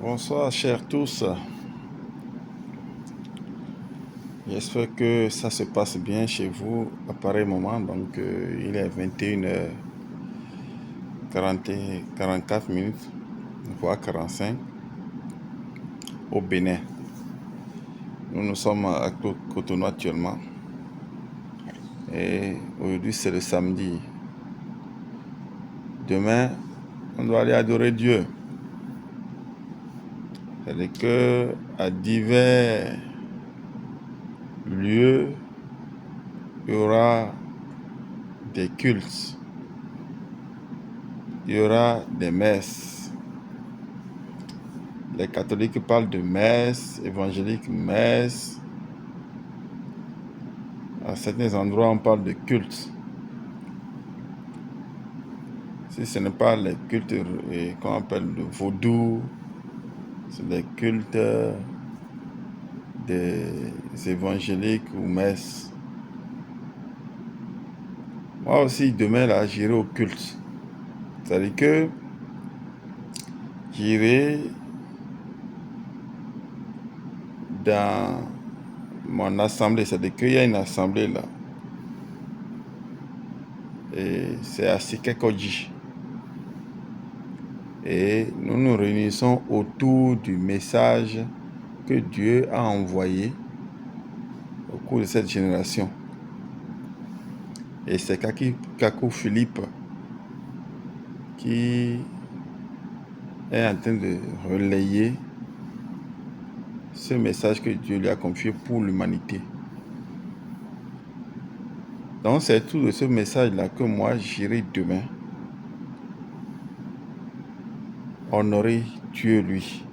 Bonsoir, chers tous. J'espère que ça se passe bien chez vous à pareil moment. Donc, il est 21h44 minutes, voire 45 au Bénin. Nous sommes à Cotonou actuellement. Et aujourd'hui, c'est le samedi. Demain, on doit aller adorer Dieu. C'est-à-dire que à divers lieux, il y aura des cultes. Il y aura des messes. Les catholiques parlent de messe, évangéliques messe. À certains endroits, on parle de culte. Si ce n'est pas les cultes qu'on appelle le vaudou, c'est les cultes des évangéliques ou messes. Moi aussi, demain, là, j'irai au culte. C'est-à-dire que j'irai dans mon assemblée. C'est-à-dire qu'il y a une assemblée là. Et c'est à Sikekodji. Et nous nous réunissons autour du message que Dieu a envoyé au cours de cette génération. Et c'est Kakou Philippe qui est en train de relayer ce message que Dieu lui a confié pour l'humanité. Donc c'est tout de ce message-là que moi j'irai demain honorer Dieu lui.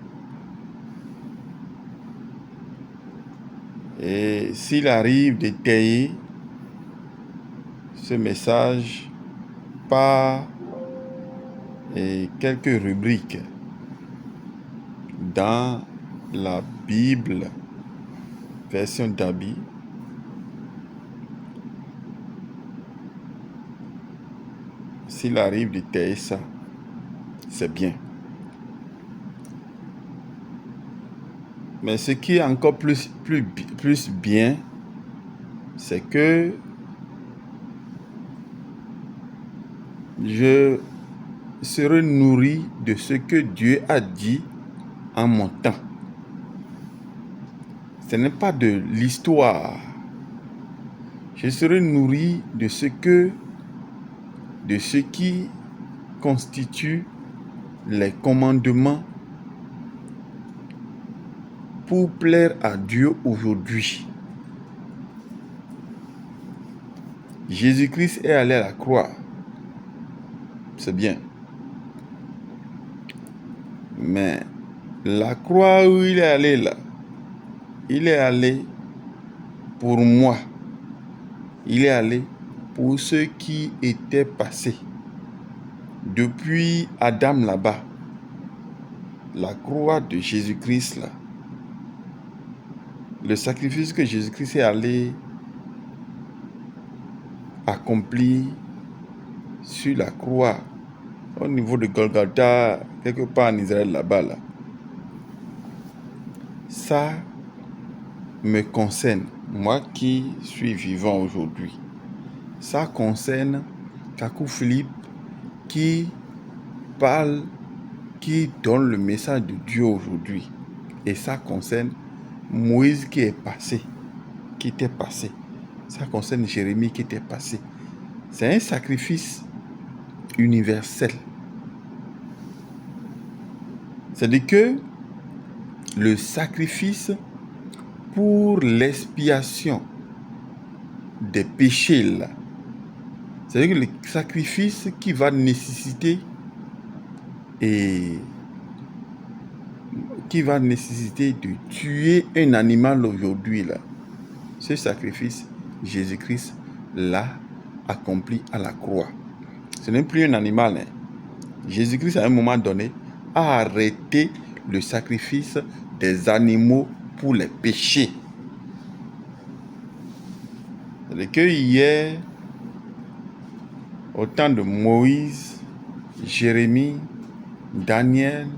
Et s'il arrive d'étayer ce message par quelques rubriques dans la Bible, version d'Abi, s'il arrive d'étayer ça, c'est bien. Mais ce qui est encore plus bien, c'est que je serai nourri de ce que Dieu a dit en mon temps. Ce n'est pas de l'histoire. Je serai nourri de ce qui constitue les commandements pour plaire à Dieu aujourd'hui. Jésus-Christ est allé à la croix. C'est bien. Mais la croix où il est allé là, il est allé pour moi. Il est allé pour ceux qui étaient passés. Depuis Adam là-bas, la croix de Jésus-Christ là, le sacrifice que Jésus-Christ est allé accomplir sur la croix, au niveau de Golgotha, quelque part en Israël là-bas, là, ça me concerne, moi qui suis vivant aujourd'hui. Ça concerne Kakou Philippe qui parle, qui donne le message de Dieu aujourd'hui. Et ça concerne Moïse qui est passé, qui était passé. Ça concerne Jérémie qui était passé. C'est un sacrifice universel. C'est-à-dire que le sacrifice pour l'expiation des péchés là, c'est-à-dire que le sacrifice qui va nécessiter de tuer un animal aujourd'hui là, ce sacrifice, Jésus-Christ l'a accompli à la croix. Ce n'est plus un animal. Jésus-Christ, à un moment donné, a arrêté le sacrifice des animaux pour les péchés. C'est-à-dire que hier, au temps de Moïse, Jérémie, Daniel,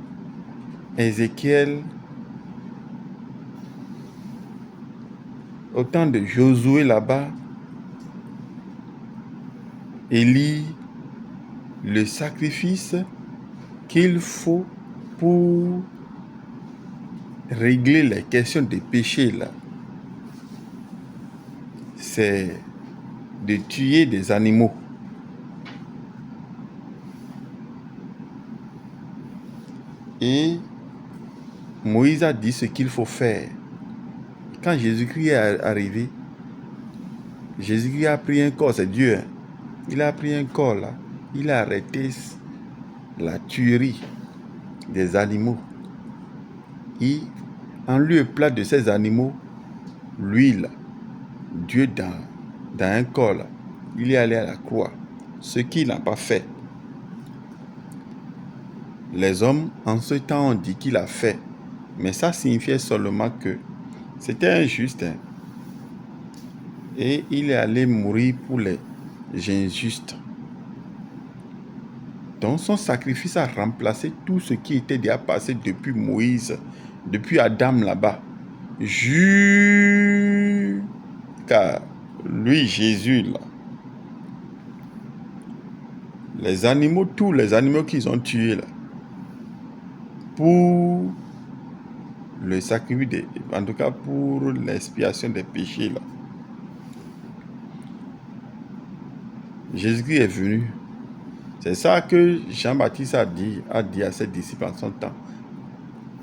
Ézéchiel, au temps de Josué là-bas, Élie, le sacrifice qu'il faut pour régler les questions des péchés là, c'est de tuer des animaux. Et Moïse a dit ce qu'il faut faire. Quand Jésus-Christ est arrivé, Jésus-Christ a pris un corps, c'est Dieu. Hein? Il a pris un corps là, il a arrêté la tuerie des animaux. Et en lieu plat de ces animaux, l'huile, Dieu dans un corps là, il est allé à la croix. Ce qu'il n'a pas fait. Les hommes en ce temps ont dit qu'il a fait. Mais ça signifiait seulement que c'était injuste. Hein? Et il est allé mourir pour les injustes. Donc son sacrifice a remplacé tout ce qui était déjà passé depuis Moïse, depuis Adam là-bas, jusqu'à lui, Jésus là. Les animaux, tous les animaux qu'ils ont tués là, pour le sacrifice, en tout cas pour l'expiation des péchés là. Jésus-Christ est venu. C'est ça que Jean-Baptiste a dit à ses disciples en son temps.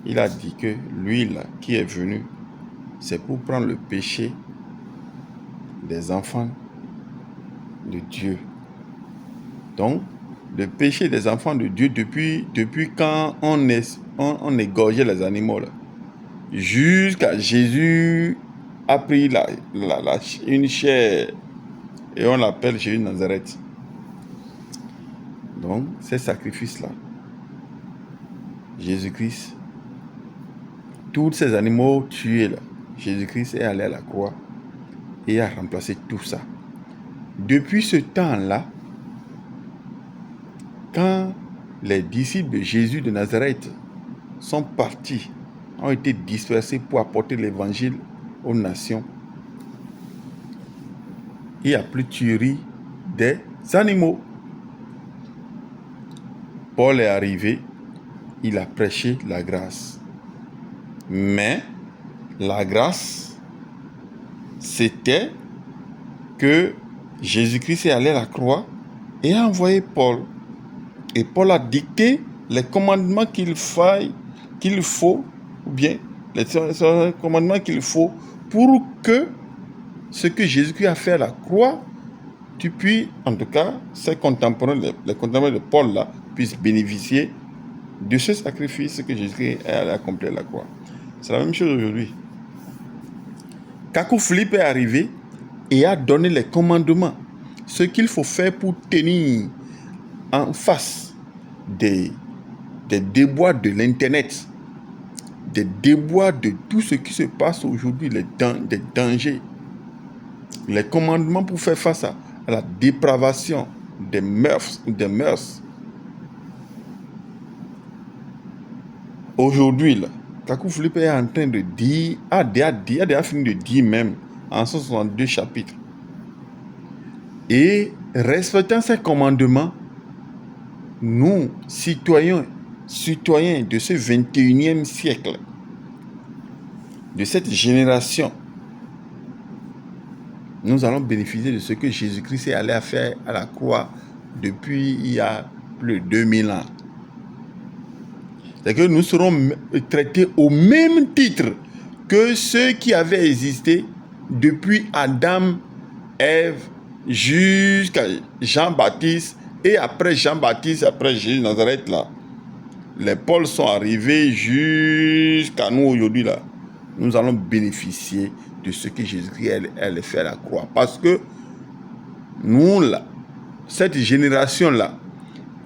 Il a dit que lui là, qui est venu, c'est pour prendre le péché des enfants de Dieu. Donc, le péché des enfants de Dieu depuis quand on égorgeait les animaux là, jusqu'à Jésus a pris une chair et on l'appelle Jésus de Nazareth. Donc, ces sacrifices-là, Jésus-Christ, tous ces animaux tués là, Jésus-Christ est allé à la croix et a remplacé tout ça. Depuis ce temps-là, quand les disciples de Jésus de Nazareth sont partis, ont été dispersés pour apporter l'évangile aux nations, il n'y a plus de tuerie des animaux. Paul est arrivé, il a prêché la grâce. Mais la grâce, c'était que Jésus-Christ est allé à la croix et a envoyé Paul. Et Paul a dicté les commandements qu'il faut, ou bien les commandements qu'il faut pour que ce que Jésus-Christ a fait à la croix, tu puisses, en tout cas, ses contemporains, les contemporains de Paul là, puissent bénéficier de ce sacrifice que Jésus-Christ a accompli à la croix. C'est la même chose aujourd'hui. Kakou Philippe est arrivé et a donné les commandements, ce qu'il faut faire pour tenir en face des déboires de l'Internet, des déboires de tout ce qui se passe aujourd'hui, des dangers, les commandements pour faire face à la dépravation des mœurs. Aujourd'hui, là, Kakou Philippe est en train de dire, a déjà fini de dire même, en 162 chapitres. Et respectant ces commandements, nous, citoyens de ce 21e siècle, de cette génération, nous allons bénéficier de ce que Jésus-Christ est allé à faire à la croix depuis il y a plus de 2000 ans. C'est que nous serons traités au même titre que ceux qui avaient existé depuis Adam, Ève, jusqu'à Jean-Baptiste, et après Jean-Baptiste, après Jésus de Nazareth, là, les Pauls sont arrivés jusqu'à nous aujourd'hui, là. Nous allons bénéficier de ce que Jésus-Christ allait faire à la croix. Parce que nous, là, cette génération-là,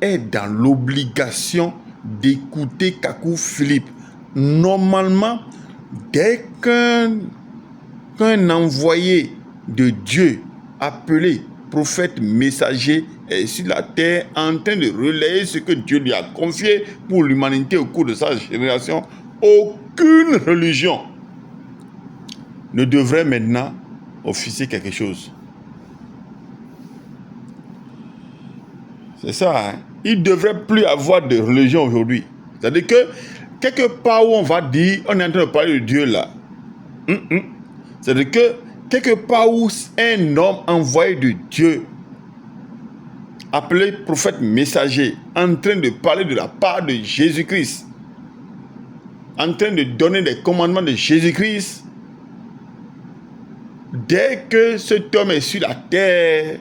est dans l'obligation d'écouter Kakou Philippe. Normalement, dès qu'un envoyé de Dieu appelé prophète messager est sur la terre en train de relayer ce que Dieu lui a confié pour l'humanité au cours de sa génération, aucune religion ne devrait maintenant officier quelque chose. C'est ça, hein? Il ne devrait plus avoir de religion aujourd'hui. C'est-à-dire que, quelque part où on va dire, on est en train de parler de Dieu là. C'est-à-dire que, quelque part où un homme envoyé de Dieu, appelé prophète messager, en train de parler de la part de Jésus-Christ, en train de donner des commandements de Jésus-Christ, dès que cet homme est sur la terre,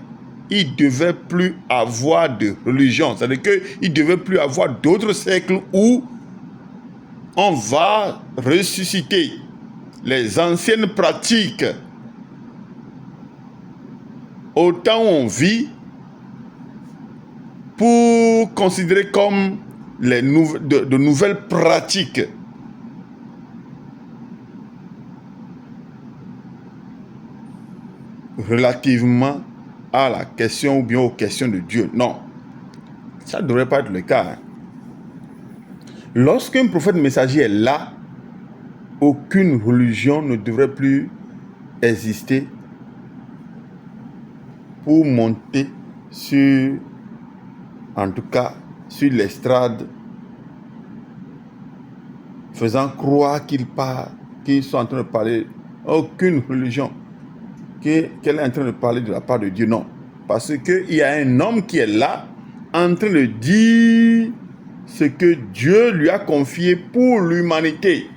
il ne devait plus avoir de religion. C'est-à-dire qu'il ne devait plus avoir d'autres siècles où on va ressusciter les anciennes pratiques au temps où on vit pour considérer comme de nouvelles pratiques. Relativement à la question ou bien aux questions de Dieu. Non, ça ne devrait pas être le cas. Lorsqu'un prophète messager est là, aucune religion ne devrait plus exister pour monter sur, en tout cas, sur l'estrade, faisant croire qu'ils sont en train de parler. Aucune religion qu'elle est en train de parler de la part de Dieu, non. Parce qu'il y a un homme qui est là, en train de dire ce que Dieu lui a confié pour l'humanité.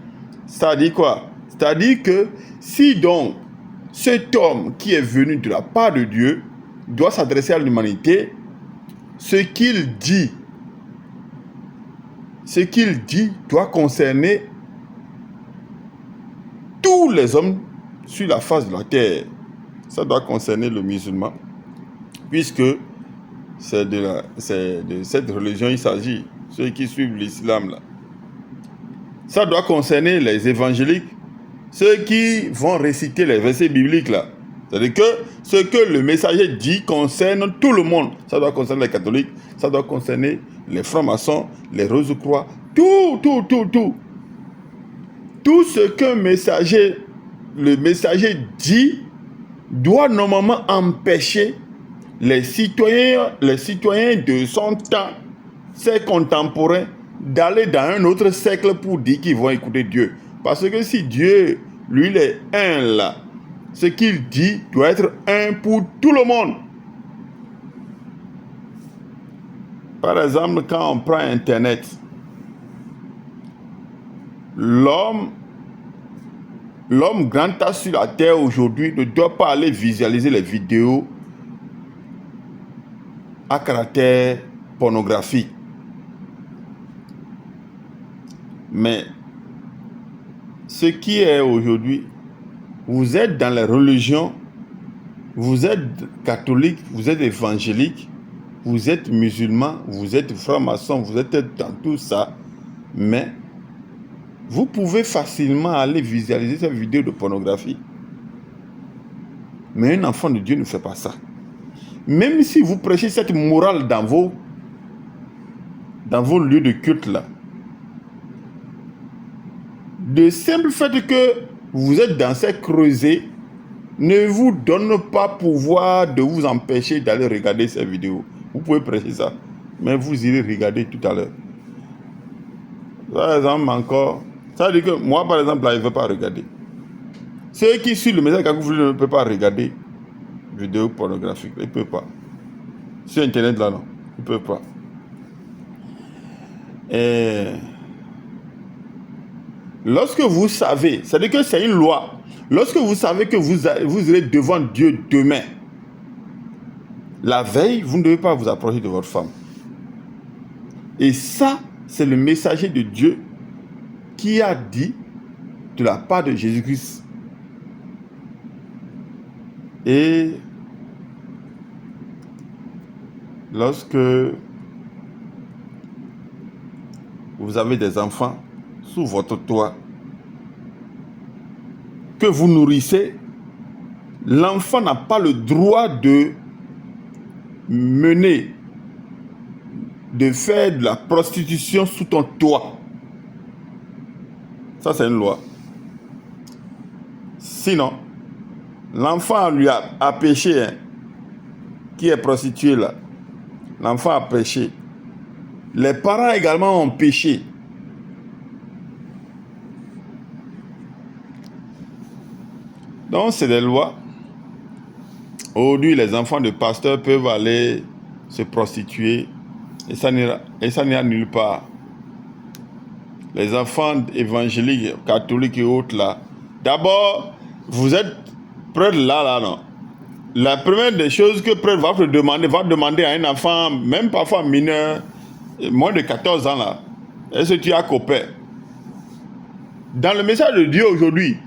C'est-à-dire quoi? C'est-à-dire que si donc cet homme qui est venu de la part de Dieu doit s'adresser à l'humanité, ce qu'il dit doit concerner tous les hommes sur la face de la terre. Ça doit concerner le musulman, puisque c'est de cette religion il s'agit, ceux qui suivent l'islam là. Ça doit concerner les évangéliques, ceux qui vont réciter les versets bibliques là. C'est-à-dire que ce que le messager dit concerne tout le monde. Ça doit concerner les catholiques, ça doit concerner les francs-maçons, les Rose-Croix, tout. Tout ce qu'un messager, le messager dit, doit normalement empêcher les citoyens de son temps, ses contemporains, d'aller dans un autre siècle pour dire qu'ils vont écouter Dieu. Parce que si Dieu, lui, il est un là, ce qu'il dit doit être un pour tout le monde. Par exemple, quand on prend Internet, l'homme grand A sur la terre aujourd'hui ne doit pas aller visualiser les vidéos à caractère pornographique. Mais ce qui est aujourd'hui, vous êtes dans les religions, vous êtes catholique, vous êtes évangélique, vous êtes musulman, vous êtes franc-maçon, vous êtes dans tout ça, mais vous pouvez facilement aller visualiser ces vidéos de pornographie. Mais un enfant de Dieu ne fait pas ça. Même si vous prêchez cette morale dans vos lieux de culte là, le simple fait que vous êtes dans ces creusets ne vous donne pas pouvoir de vous empêcher d'aller regarder ces vidéos. Vous pouvez prêcher ça, mais vous irez regarder tout à l'heure. Par exemple, encore, ça veut dire que moi, par exemple, là, je ne veux pas regarder. Ceux qui suivent le message Kakoufli ne peuvent pas regarder vidéos pornographiques. Ils ne peuvent pas. Sur Internet, là, non. Ils ne peuvent pas. Et lorsque vous savez, c'est-à-dire que c'est une loi. Lorsque vous savez que vous irez devant Dieu demain, la veille, vous ne devez pas vous approcher de votre femme. Et ça, c'est le messager de Dieu qui a dit de la part de Jésus-Christ. Et lorsque vous avez des enfants sous votre toit, que vous nourrissez, l'enfant n'a pas le droit de mener, de faire de la prostitution sous ton toit. Ça, c'est une loi. Sinon, l'enfant lui a péché, hein, qui est prostitué là. L'enfant a péché. Les parents également ont péché. Donc, c'est des lois. Aujourd'hui, les enfants de pasteurs peuvent aller se prostituer et ça n'ira nulle part. Les enfants évangéliques, catholiques et autres là. D'abord, vous êtes prêtre là, non. La première des choses que prêtre va demander à un enfant, même parfois mineur, moins de 14 ans là, est-ce que tu as copain? Dans le message de Dieu aujourd'hui,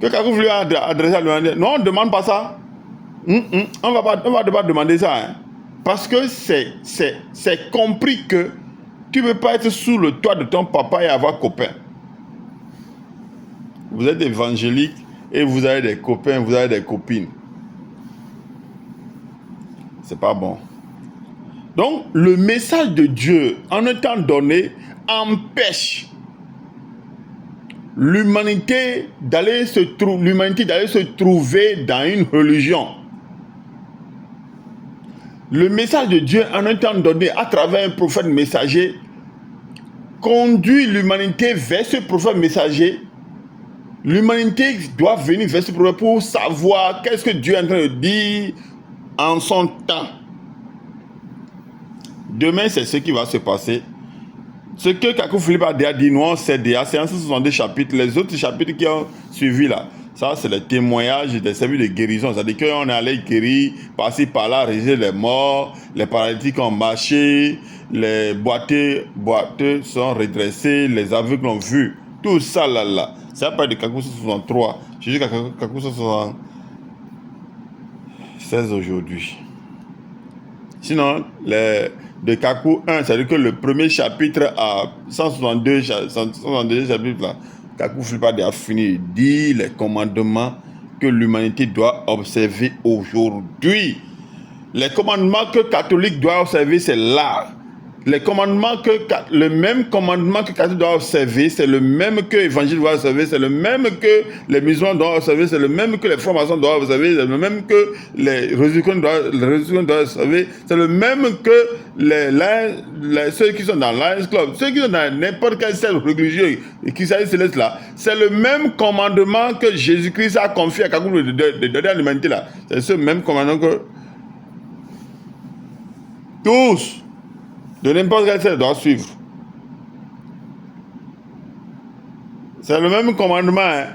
que quelqu'un lui a adressé à lui, non, on ne demande pas ça. On ne va pas demander ça. Hein. Parce que c'est compris que tu ne peux pas être sous le toit de ton papa et avoir copain. Vous êtes évangélique et vous avez des copains, vous avez des copines. C'est pas bon. Donc, le message de Dieu, en un temps donné, empêche l'humanité d'aller se trouver dans une religion. Le message de Dieu, en un temps donné, à travers un prophète messager, conduit l'humanité vers ce prophète messager. L'humanité doit venir vers ce prophète pour savoir qu'est-ce que Dieu est en train de dire en son temps. Demain, c'est ce qui va se passer. Ce que Kakou Philippe a déjà dit, nous, c'est déjà 162 chapitres. Les autres chapitres qui ont suivi là, ça, c'est le témoignage des services de guérison. C'est-à-dire qu'on est allé guérir, par-ci, par-là, réaliser les morts, les paralytiques ont marché, les boiteux sont redressés, les aveugles ont vu. Tout ça là. Ça part de Kakou 63 jusqu'à Kakou 76 aujourd'hui. Sinon, de Kakou 1, c'est-à-dire que le premier chapitre à 162 chapitres là, Kakou Philippe a fini de dire les commandements que l'humanité doit observer aujourd'hui. Les commandements que catholique doit observer, c'est là. Le même commandement que catholique doit observer, c'est le même que l'évangile doit observer, c'est le même que les musulmans doivent observer, c'est le même que les francs-maçons doivent observer, c'est le même que les républicains doivent observer, c'est le même que ceux qui sont dans Lions Club, ceux qui sont dans n'importe quel cercle religieux et qui s'agissent de là, c'est le même commandement que Jésus-Christ a confié à Kakou de donner à l'humanité là. C'est ce même commandement que tous de n'importe quel secte doit suivre. C'est le même commandement. Hein.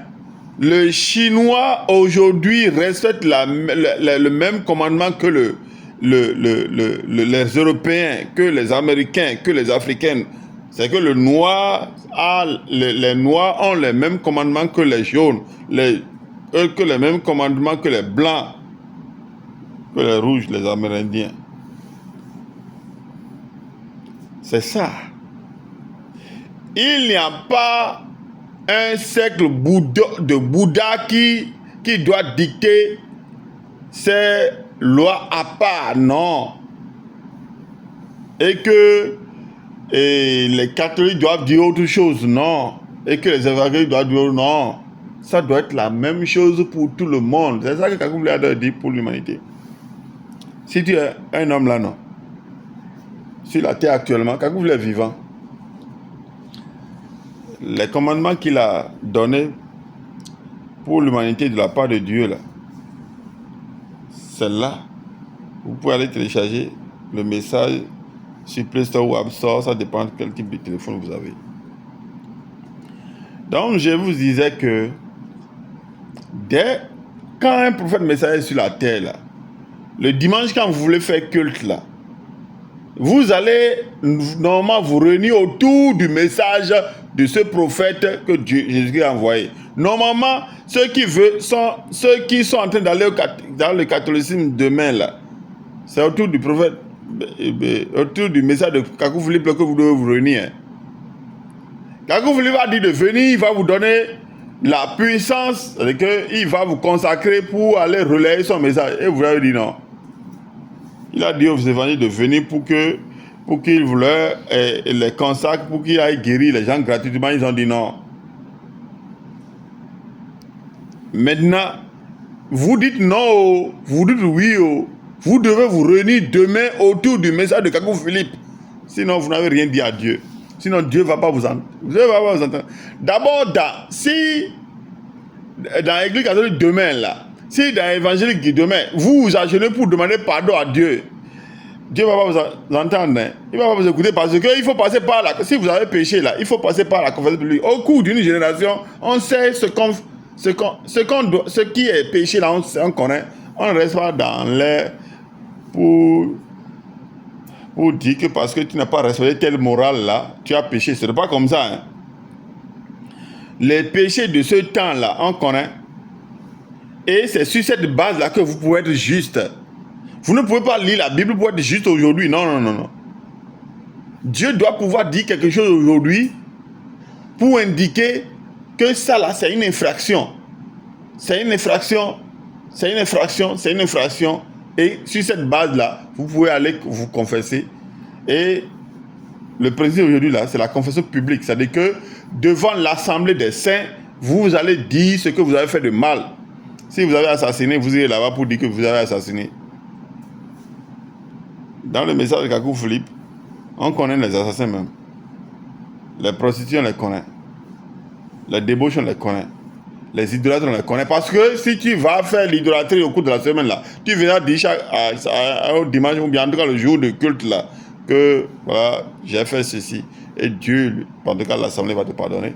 Le Chinois aujourd'hui respecte le même commandement que les Européens, que les Américains, que les Africains. C'est que les Noirs ont les mêmes commandements que les jaunes, que les mêmes commandements que les Blancs, que les Rouges, les Amérindiens. C'est ça. Il n'y a pas un cercle de Bouddha qui doit dicter ses lois à part, non. Et que les catholiques doivent dire autre chose, non. Et que les évangéliques doivent dire non. Ça doit être la même chose pour tout le monde. C'est ça que Kakou a dit pour l'humanité. Si tu es un homme là, non. Sur la terre actuellement, Kakou est vivant. Les commandements qu'il a donnés pour l'humanité de la part de Dieu, là, c'est là. Vous pouvez aller télécharger le message sur Play Store ou App Store, ça dépend de quel type de téléphone vous avez. Donc, je vous disais que quand un prophète messager est sur la terre, là, le dimanche, quand vous voulez faire culte, là, vous allez normalement vous réunir autour du message de ce prophète que Jésus a envoyé. Normalement, ceux qui sont en train d'aller dans le catholicisme demain, là, c'est autour du prophète, autour du message de Kakou Philippe que vous devez vous réunir. Kakou Philippe va dire de venir, il va vous donner la puissance, c'est-à-dire qu'il va vous consacrer pour aller relayer son message. Et vous avez dit non. Il a dit aux évangéliques de venir pour qu'ils voulaient les consacrent, pour qu'ils aillent guérir les gens gratuitement. Ils ont dit non. Maintenant, vous dites non, vous dites oui. Vous devez vous réunir demain autour du message de Kakou Philippe. Sinon, vous n'avez rien dit à Dieu. Sinon, Dieu ne va pas vous entendre. D'abord, dans l'église catholique demain, là, si dans l'évangélique demain, vous vous agenouillez pour demander pardon à Dieu, Dieu ne va pas vous entendre. Hein. Il ne va pas vous écouter parce qu'il faut passer par là. Si vous avez péché là, il faut passer par la confession publique. Au cours d'une génération, on sait ce qui est péché là, on connaît. On ne reste pas dans l'air pour dire que parce que tu n'as pas respecté telle morale là, tu as péché. Ce n'est pas comme ça. Hein. Les péchés de ce temps là, on connaît. Et c'est sur cette base là que vous pouvez être juste. Vous ne pouvez pas lire la Bible pour être juste aujourd'hui. Non. Dieu doit pouvoir dire quelque chose aujourd'hui pour indiquer que ça là, c'est une infraction. C'est une infraction. Et sur cette base-là, vous pouvez aller vous confesser. Et le principe aujourd'hui, là, c'est la confession publique. C'est-à-dire que devant l'assemblée des saints, vous allez dire ce que vous avez fait de mal. Si vous avez assassiné, vous irez là-bas pour dire que vous avez assassiné. Dans le message de Kakou Philippe, on connaît les assassins même. Les prostituées, on les connaît. Les débauches, on les connaît. Les idolâtres, on les connaît. Parce que si tu vas faire l'idolâtrie au cours de la semaine, là, tu viendras dire au dimanche, ou bien en tout cas le jour de culte, là, que voilà, j'ai fait ceci. Et Dieu, en tout cas l'Assemblée va te pardonner.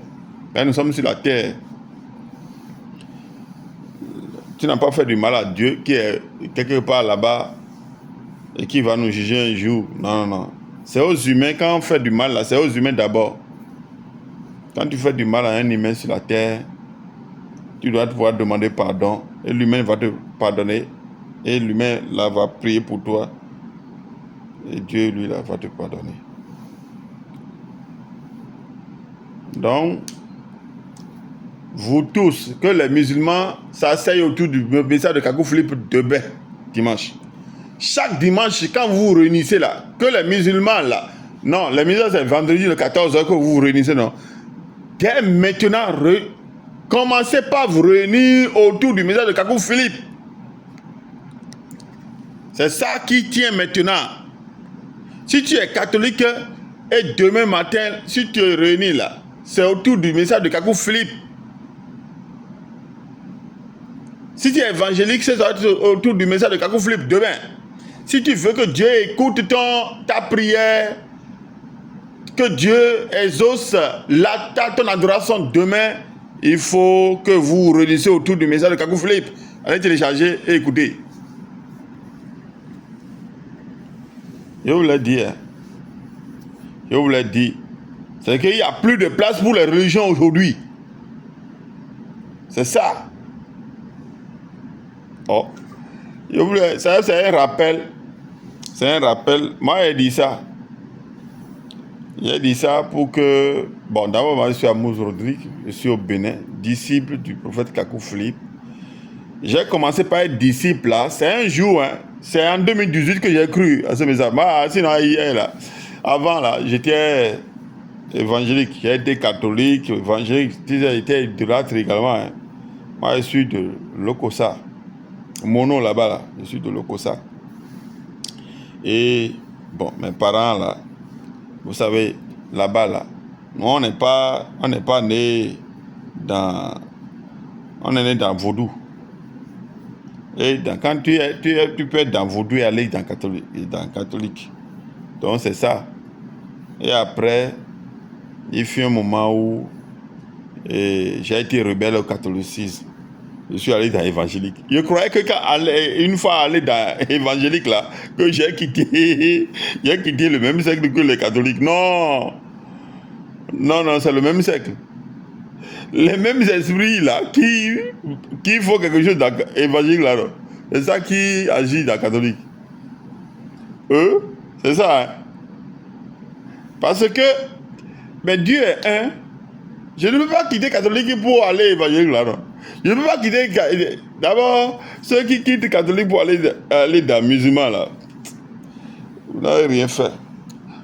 Mais nous sommes sur la terre. Tu n'as pas fait du mal à Dieu qui est quelque part là-bas et qui va nous juger un jour. Non. C'est aux humains, quand on fait du mal, là, c'est aux humains d'abord. Quand tu fais du mal à un humain sur la terre, tu dois pouvoir demander pardon. Et l'humain va te pardonner. Et l'humain là va prier pour toi. Et Dieu, lui, là, va te pardonner. Donc, vous tous, que les musulmans s'asseyent autour du message de Kakou Philippe demain, dimanche. Chaque dimanche, quand vous vous réunissez là, que les musulmans là, non, les musulmans c'est vendredi le 14h que vous vous réunissez, non. Dès maintenant, commencez par vous réunir autour du message de Kakou Philippe. C'est ça qui tient maintenant. Si tu es catholique et demain matin, si tu es réuni là, c'est autour du message de Kakou Philippe. Si tu es évangélique, c'est autour du message de Kakou Philippe demain. Si tu veux que Dieu écoute ta prière, que Dieu exauce ton adoration demain, il faut que vous vous réunissez autour du message de Kakou Philippe. Allez télécharger et écoutez. Je vous l'ai dit. Je vous l'ai dit. C'est qu'il n'y a plus de place pour les religions aujourd'hui. C'est ça. Oh. Ça, c'est un rappel. C'est un rappel. Moi, j'ai dit ça. J'ai dit ça pour que... Bon, d'abord, moi, je suis Amos Rodrigue. Je suis au Bénin, disciple du prophète Kakou Philippe. J'ai commencé par être disciple là. C'est un jour, hein. C'est en 2018 que j'ai cru à ce message. Moi, sinon, hier, là. Avant, là, j'étais évangélique. J'ai été catholique, évangélique. J'étais idolâtre également. Hein. Moi, je suis de Lokossa. Mon nom là-bas, là. Je suis de Lokossa. Et, bon, mes parents, là, vous savez, là-bas, là, nous, on n'est pas né dans... On est né dans Vaudou. Et quand tu peux être dans Vaudou et aller dans catholique. Donc, c'est ça. Et après, il fut un moment où j'ai été rebelle au catholicisme. Je suis allé dans l'évangélique. Je croyais que une fois allé dans l'évangélique, là, que j'ai quitté le même siècle que les catholiques. Non, c'est le même siècle. Les mêmes esprits, là, qui font quelque chose dans l'évangélique, là, c'est ça qui agit dans le catholique. C'est ça, hein. Parce que, mais Dieu est un. Je ne peux pas quitter catholique pour aller évangélique, là, non. Je ne peux pas quitter... D'abord, ceux qui quittent catholique pour aller dans musulman, là, Vous n'avez rien fait.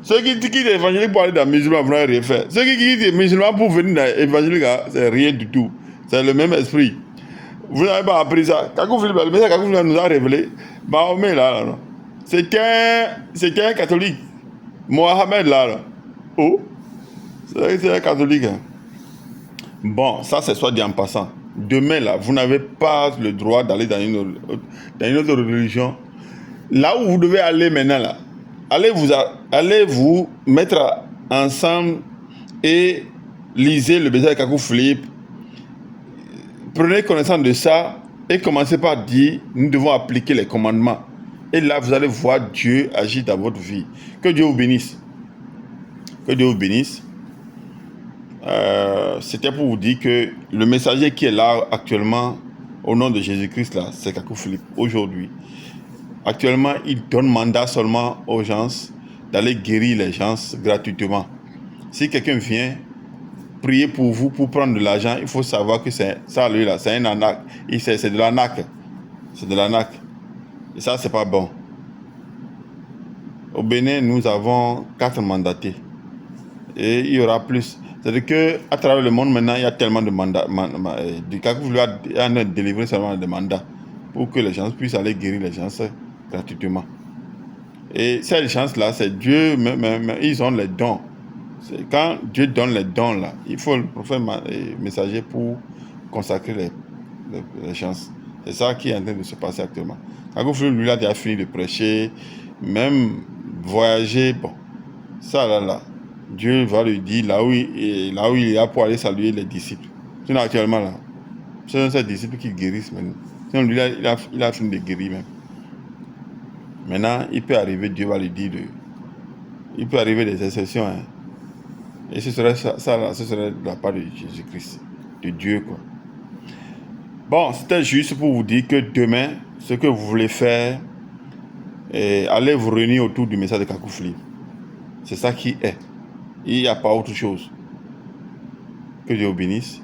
Ceux qui quittent l'évangélique pour aller dans le musulman, vous n'avez rien fait. Ceux qui quittent les musulmans pour venir dans l'évangélique, c'est rien du tout. C'est le même esprit. Vous n'avez pas appris ça. Kakou Philippe, le message Kakou Philippe nous a révélé. Mahomet là, c'était un catholique. Mohamed là. Oh, c'est un catholique. Hein. Bon, ça c'est soit dit en passant. Demain là, vous n'avez pas le droit d'aller dans une autre religion. Là où vous devez aller maintenant là, allez vous mettre ensemble et lisez le message de Kakou Philippe. Prenez connaissance de ça et commencez par dire, nous devons appliquer les commandements. Et là, vous allez voir Dieu agir dans votre vie. Que Dieu vous bénisse. Que Dieu vous bénisse. C'était pour vous dire que le messager qui est là actuellement, au nom de Jésus-Christ, là, c'est Kakou Philippe, aujourd'hui. Actuellement, il donne mandat seulement aux gens d'aller guérir les gens gratuitement. Si quelqu'un vient prier pour vous, pour prendre de l'argent, il faut savoir que c'est ça, lui là, c'est un arnaque. C'est de l'arnaque. C'est de l'arnaque. Et ça, c'est pas bon. Au Bénin, nous avons 4 mandatés. Et il y aura plus. C'est-à-dire qu'à travers le monde, maintenant, il y a tellement de mandats. Du cas que vous voulez délivrer seulement des mandats pour que les gens puissent aller guérir les gens gratuitement. Et ces gens-là, c'est Dieu, ils ont les dons. Quand Dieu donne les dons, là, il faut le prophète messager pour consacrer les chances. C'est ça qui est en train de se passer actuellement. Quand vous lui a déjà fini de prêcher, même voyager, bon, ça là, Dieu va lui dire là où il est pour aller saluer les disciples. Sinon actuellement là, ce sont ces disciples qui guérissent maintenant. Sinon lui il a fini de guérir même. Maintenant, il peut arriver, Dieu va lui dire, il peut arriver des exceptions. Hein. Et ce serait ça là, ce serait de la part de Jésus-Christ, de Dieu quoi. Bon, c'était juste pour vous dire que demain, ce que vous voulez faire, allez vous réunir autour du message de Kakou Philippe. C'est ça qui est. Il n'y a pas autre chose. Que Dieu vous bénisse.